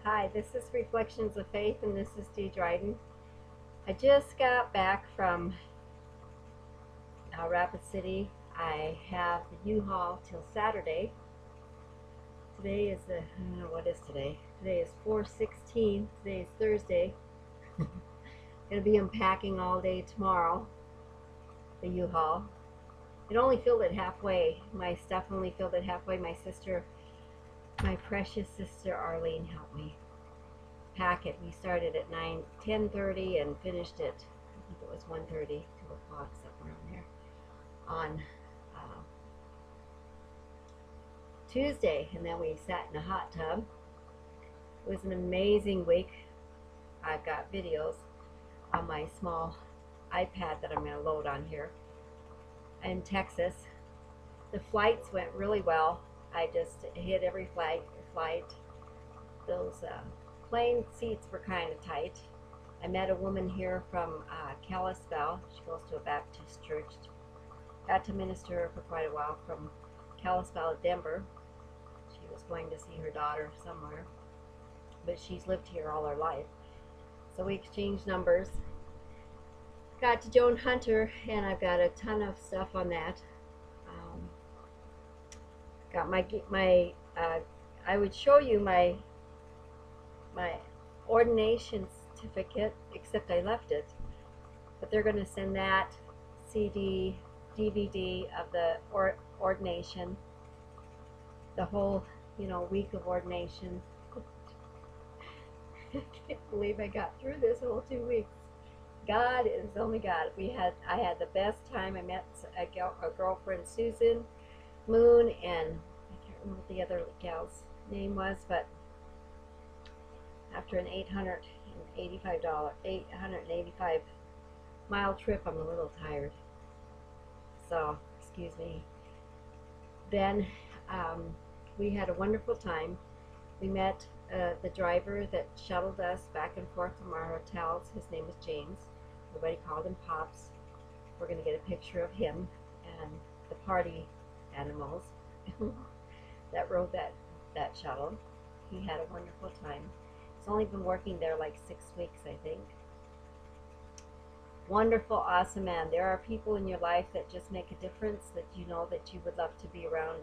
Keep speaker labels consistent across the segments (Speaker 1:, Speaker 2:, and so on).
Speaker 1: Hi, this is Reflections of Faith, and this is Dee Dryden. I just got back from Rapid City. I have the Uhaul till Saturday. Today is the, I don't know what is today. Today is 4/16. Today is Thursday. Gonna be unpacking all day tomorrow. The U-Haul. It only filled it halfway. My stuff only filled it halfway. My precious sister Arlene helped me pack it. We started at 10:30 and finished at, I think it was 1:30, 2 o'clock, somewhere around there, on Tuesday. And then we sat in a hot tub. It was an amazing week. I've got videos on my small iPad that I'm going to load on here. In Texas, the flights went really well. I just hit every flight. Those plane seats were kind of tight. I met a woman here from Kalispell. She goes to a Baptist church. Got to minister for quite a while from Kalispell to Denver. She was going to see her daughter somewhere, but she's lived here all her life. So we exchanged numbers. Got to Joan Hunter, and I've got a ton of stuff on that. Got my I would show you my ordination certificate, except I left it. But they're going to send that CD, DVD of the ordination, the whole, week of ordination. I can't believe I got through this whole 2 weeks. God is only God. I had the best time. I met a girlfriend, Susan Moon, and I can't remember what the other gal's name was, but after an $885 mile trip, I'm a little tired. So, excuse me. Then we had a wonderful time. We met the driver that shuttled us back and forth from our hotels. His name was James. Everybody called him Pops. We're going to get a picture of him and the party animals that rode that shuttle. He had a wonderful time. He's only been working there like 6 weeks, I think. Wonderful, awesome man. There are people in your life that just make a difference, that you know that you would love to be around,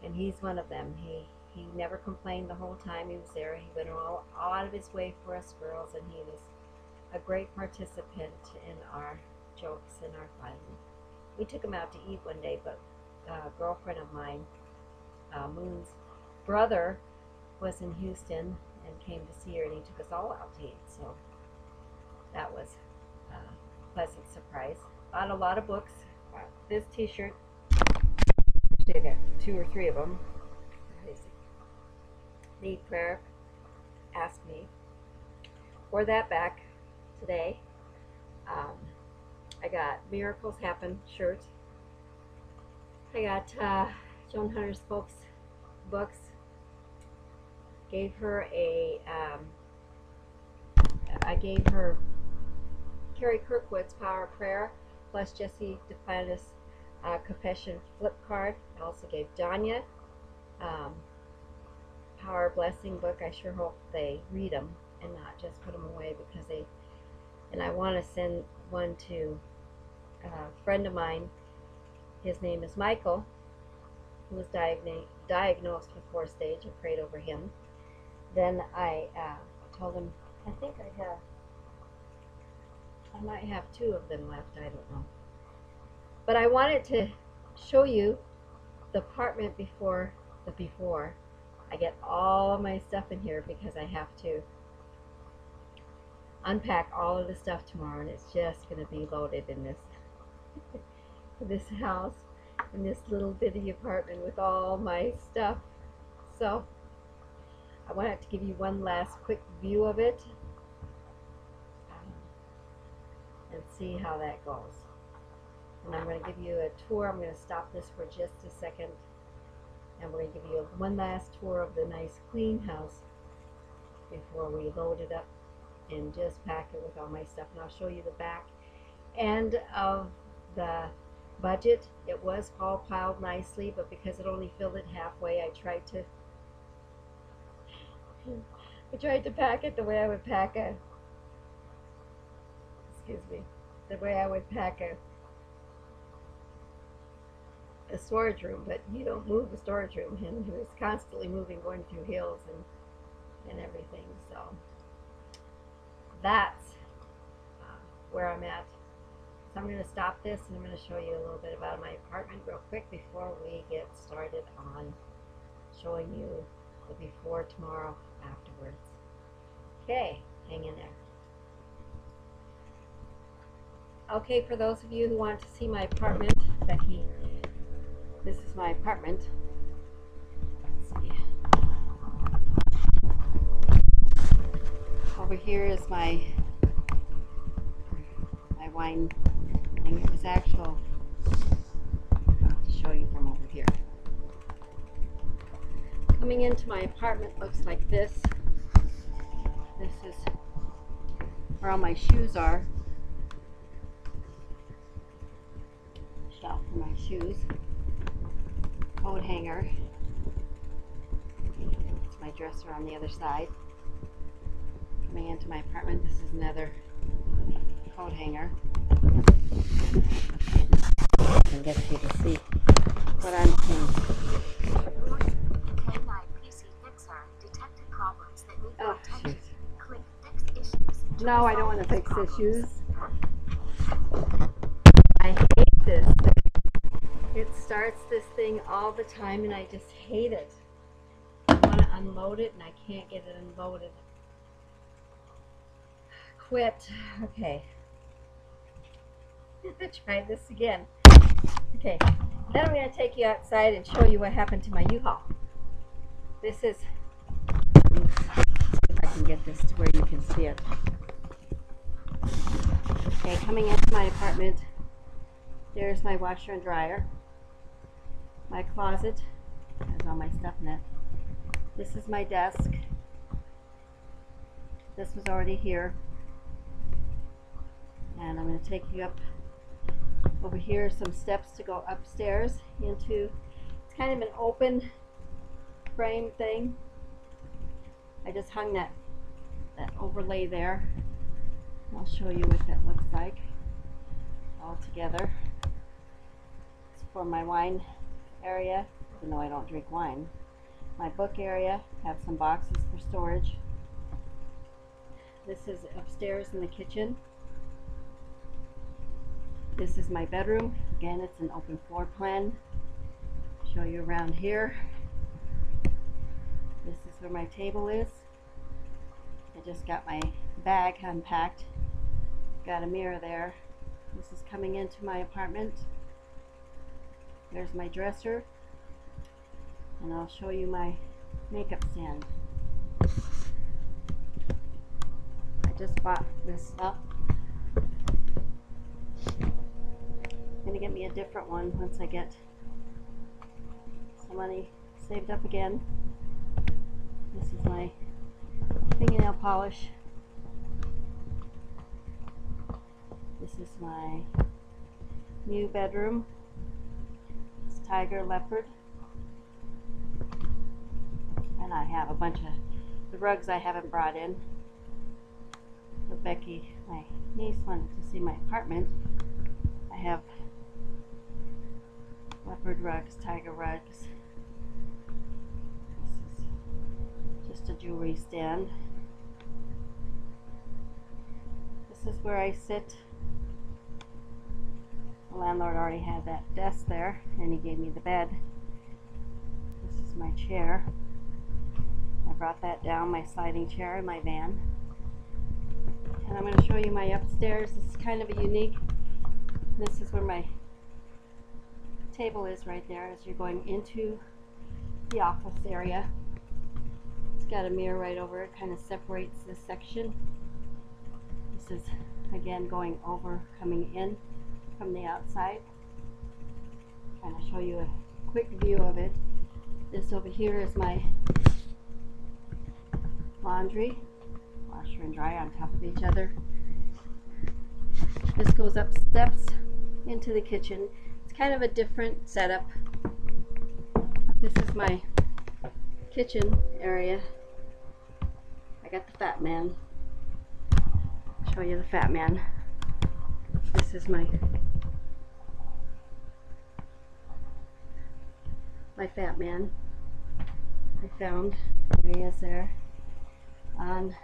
Speaker 1: and he's one of them. He never complained the whole time he was there. He went all out of his way for us girls, and he was a great participant in our jokes and our fun. We took him out to eat one day, but a girlfriend of mine, Moon's brother, was in Houston and came to see her, and he took us all out to eat. So that was a pleasant surprise. Bought a lot of books. This t-shirt, actually I got 2 or 3 of them. Need prayer, ask me. Wore that back today. I got Miracles Happen shirt. I got Joan Hunter's folks books. Gave her I gave her Carrie Kirkwood's Power of Prayer, plus Jesse Duplantis' Confession flip card. I also gave Danya Power Blessing book. I sure hope they read them and not just put them away, because and I want to send one to a friend of mine. His name is Michael, who was diagnosed with 4th stage. I prayed over him. Then I told him, I think I might have 2 of them left, I don't know. But I wanted to show you the apartment before the before. I get all of my stuff in here because I have to unpack all of the stuff tomorrow, and it's just going to be loaded in this house, in this little bitty apartment with all my stuff. So I wanted to give you one last quick view of it and see how that goes. And I'm going to give you a tour. I'm going to stop this for just a second, and we're going to give you one last tour of the nice clean house before we load it up and just pack it with all my stuff. And I'll show you the back end of the budget. It was all piled nicely, but because it only filled it halfway, I tried to I tried to pack it the way I would pack the way I would pack a storage room, but you don't move a storage room, and he was constantly moving, going through hills and everything. So that's where I'm at. So I'm going to stop this, and I'm going to show you a little bit about my apartment real quick before we get started on showing you the before tomorrow afterwards. Okay, hang in there. Okay, for those of you who want to see my apartment, this is my apartment. Let's see. Over here is my wine thing. It was actual. I'll have to show you from over here. Coming into my apartment looks like this. This is where all my shoes are. Shelf for my shoes. Coat hanger. It's my dresser on the other side. Coming into my apartment, this is another coat hanger. I can get you to see what I'm seeing. Oh, shoot. No, I don't want to fix issues. I hate this. It starts this thing all the time, and I just hate it. I want to unload it, and I can't get it unloaded. Quit. Okay. Try this again. Okay. Then I'm going to take you outside and show you what happened to my Uhaul. This is... Oops. If I can get this to where you can see it. Okay, coming into my apartment, there's my washer and dryer. My closet has all my stuff in it. This is my desk. This was already here. And I'm going to take you up over here, some steps to go upstairs into, it's kind of an open frame thing. I just hung that overlay there. I'll show you what that looks like all together. It's for my wine area, even though I don't drink wine. My book area, have some boxes for storage. This is upstairs in the kitchen. This is my bedroom. Again, it's an open floor plan. Show you around here. This is where my table is. I just got my bag unpacked. Got a mirror there. This is coming into my apartment. There's my dresser. And I'll show you my makeup stand. I just bought this up. I'm going to get me a different one once I get some money saved up again. This is my fingernail polish. This is my new bedroom. It's tiger leopard. And I have a bunch of the rugs I haven't brought in. But Becky, my niece, wanted to see my apartment. I have leopard rugs, tiger rugs. This is just a jewelry stand. This is where I sit. The landlord already had that desk there, and he gave me the bed. This is my chair. I brought that down, my sliding chair in my van. And I'm going to show you my upstairs. This is kind of a unique. This is where my table is right there as you're going into the office area. It's got a mirror right over it, kind of separates this section. This is again going over, coming in from the outside. Kind of show you a quick view of it. This over here is my laundry, washer and dryer on top of each other. This goes up steps into the kitchen. It's kind of a different setup. This is my kitchen area. I got the Fat Man. Show you the Fat Man. This is my Fat Man. I found, there he is there on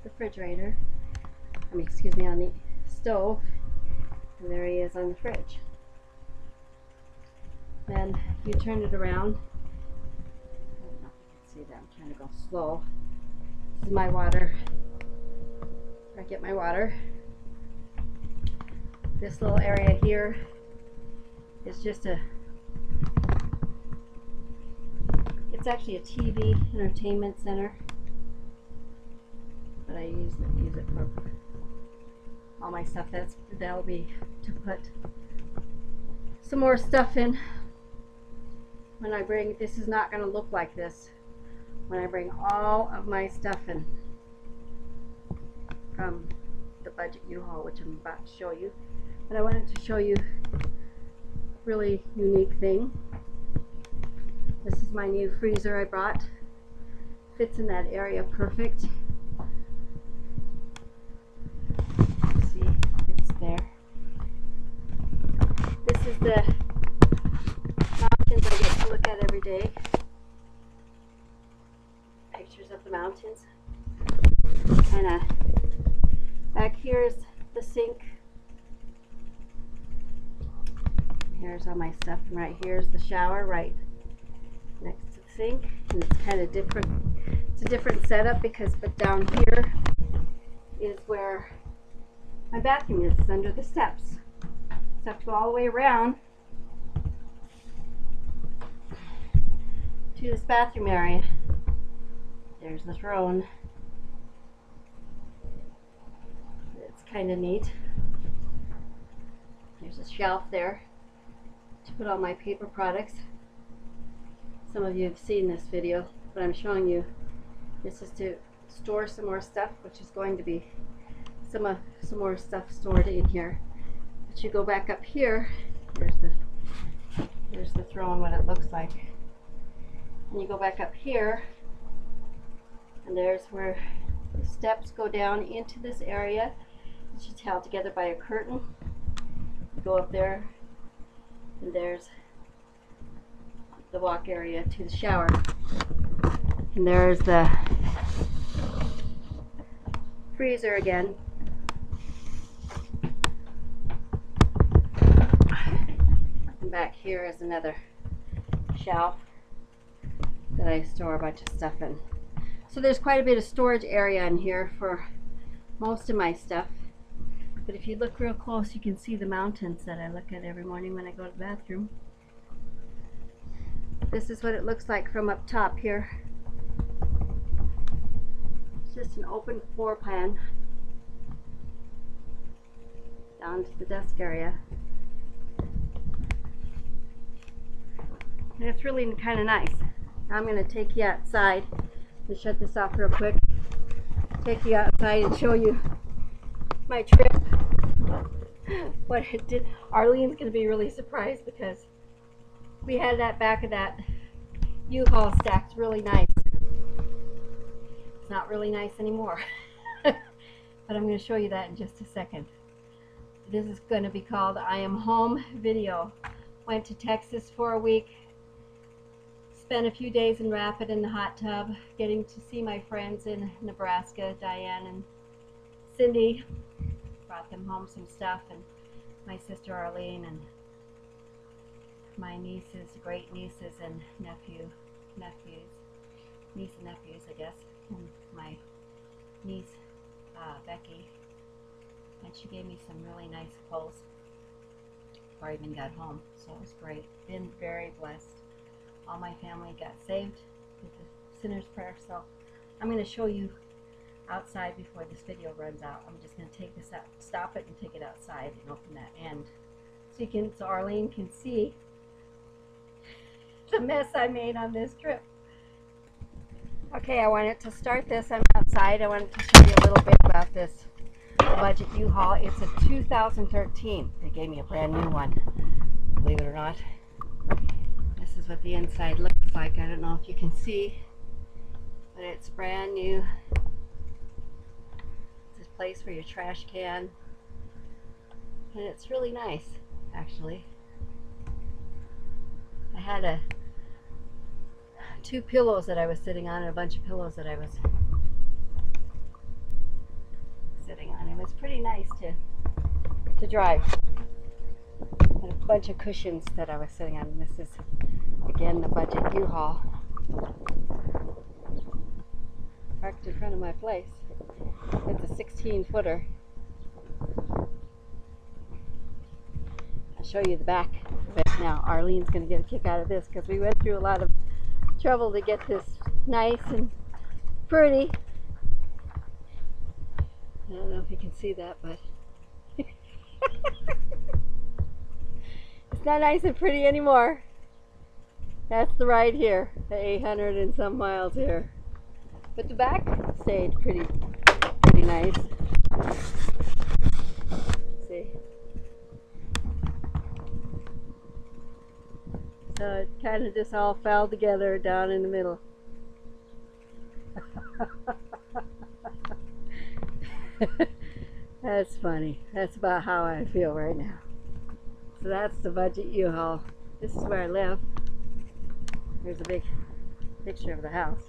Speaker 1: the refrigerator. I mean, excuse me, on the stove. And there he is on the fridge. Then you turn it around. I don't know if you can see that. I'm trying to go slow. This is my water. I get my water. This little area here is just it's actually a TV entertainment center, but I use it for all my stuff. That'll be to put some more stuff in when I bring. This is not going to look like this when I bring all of my stuff in from the budget U-Haul, which I'm about to show you. But I wanted to show you a really unique thing. This is my new freezer I brought. Fits in that area perfect. See, it's there. This is the mountains I get to look at every day. Pictures of the mountains. And back here is the sink. Here's all my stuff, and right here is the shower, right next to the sink. And it's kind of different. It's a different setup but down here is where my bathroom is. It's under the steps. So I have to go all the way around to this bathroom area. There's the throne. It's kind of neat. There's a shelf there to put all my paper products. Some of you have seen this video, but I'm showing you this is to store some more stuff, which is going to be some more stuff stored in here. But you go back up here, there's the throne, what it looks like. And you go back up here, and there's where the steps go down into this area, which is held together by a curtain. You go up there, and there's the walk area to the shower. And there's the freezer again. And back here is another shelf that I store a bunch of stuff in. So there's quite a bit of storage area in here for most of my stuff. But if you look real close, you can see the mountains that I look at every morning when I go to the bathroom. This is what it looks like from up top here. It's just an open floor plan down to the desk area. And it's really kind of nice. Now I'm going to take you outside and shut this off real quick. Take you outside and show you my trip. What it did. Arlene's going to be really surprised because we had that back of that U-Haul stacked really nice. It's not really nice anymore. But I'm going to show you that in just a second. This is going to be called I Am Home video. Went to Texas for a week. Spent a few days in Rapid in the hot tub, getting to see my friends in Nebraska, Diane and Cindy. Brought them home some stuff, and my sister Arlene, and my nieces, great nieces and nephews, niece and nephews, I guess, and my niece Becky, and she gave me some really nice clothes before I even got home, so it was great. Been very blessed. All my family got saved with the sinner's prayer, so I'm going to show you outside before this video runs out. I'm just going to take this out, stop it and take it outside and open that end so Arlene can see the mess I made on this trip. Okay, I wanted to start this. I'm outside. I wanted to show you a little bit about this budget U-Haul. It's a 2013. They gave me a brand new one, believe it or not. This is what the inside looks like. I don't know if you can see, but it's brand new. place for your trash can. And it's really nice, actually. I had two pillows that I was sitting on and a bunch of pillows that I was sitting on. It was pretty nice to drive. And a bunch of cushions that I was sitting on. This is, again, the budget Uhaul. Parked in front of my place. It's a 16-footer. I'll show you the back of it now. Arlene's going to get a kick out of this because we went through a lot of trouble to get this nice and pretty. I don't know if you can see that, but it's not nice and pretty anymore. That's the ride here, the 800 and some miles here. But the back stayed pretty nice. See? So it kind of just all fell together down in the middle. That's funny. That's about how I feel right now. So that's the budget U-Haul. This is where I live. Here's a big picture of the house.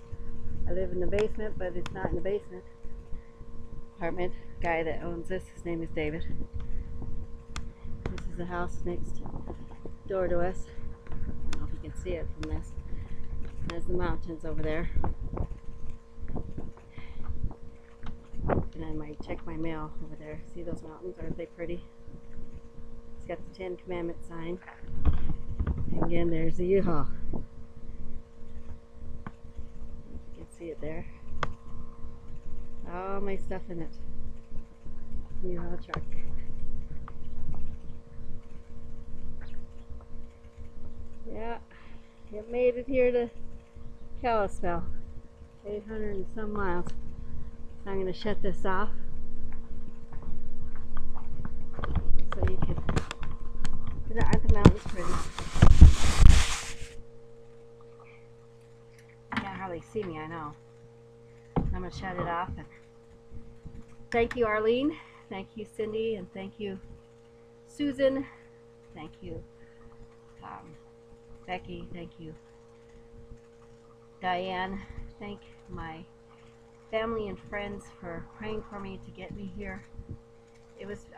Speaker 1: I live in the basement, but it's not in the basement. Apartment. Guy that owns this, his name is David. This is the house next door to us. I don't know if you can see it from this. There's the mountains over there. And I might check my mail over there. See those mountains? Aren't they pretty? It's got the 10 Commandment sign. And again, there's the U-Haul. You can see it there. All my stuff in it. U-Haul truck. Yeah, it made it here to Kalispell. 800 and some miles. So I'm going to shut this off so you can. Aren't the mountains pretty? You can't hardly see me, I know. I'm going to shut it off. And thank you, Arlene. Thank you, Cindy. And thank you, Susan. Thank you, Becky. Thank you, Diane. Thank my family and friends for praying for me to get me here.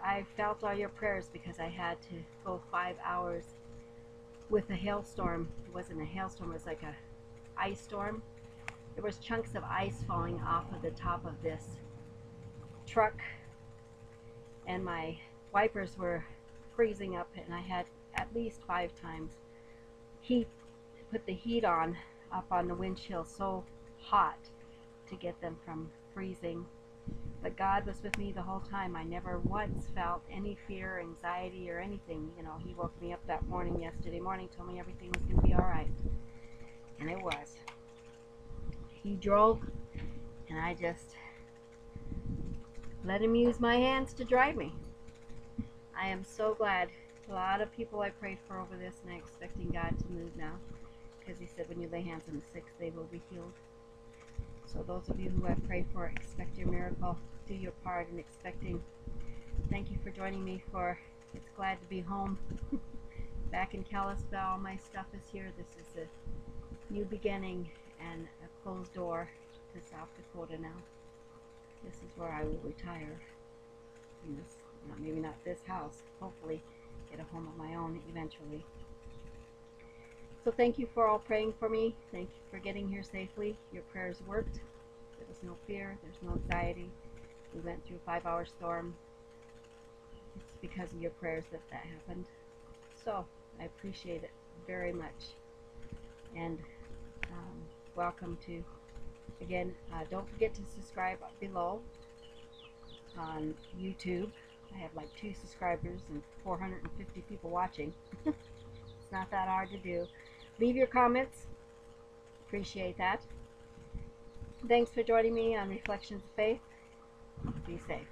Speaker 1: I felt all your prayers because I had to go 5 hours with a hailstorm. It wasn't a hailstorm, it was like a ice storm. There was chunks of ice falling off of the top of this truck, and my wipers were freezing up, and I had at least 5 times put the heat on up on the windshield so hot to get them from freezing. But God was with me the whole time. I never once felt any fear, anxiety, or anything. You know, He woke me up that morning, yesterday morning, told me everything was going to be all right. And it was. He drove, and I just let Him use my hands to drive me. I am so glad. A lot of people I prayed for over this, and I'm expecting God to move now. Because He said when you lay hands on the sick, they will be healed. So those of you who I pray for, expect your miracle. Do your part in expecting. Thank you for joining me for It's Glad to Be Home. Back in Kalispell, all my stuff is here. This is a new beginning and a closed door to South Dakota now. This is where I will retire. In this, maybe not this house. Hopefully get a home of my own eventually. So thank you for all praying for me. Thank you for getting here safely. Your prayers worked. There was no fear. There's no anxiety. We went through a 5-hour storm. It's because of your prayers that happened. So I appreciate it very much. And welcome to, again, don't forget to subscribe below on YouTube. I have like 2 subscribers and 450 people watching. It's not that hard to do. Leave your comments. Appreciate that. Thanks for joining me on Reflections of Faith. Be safe.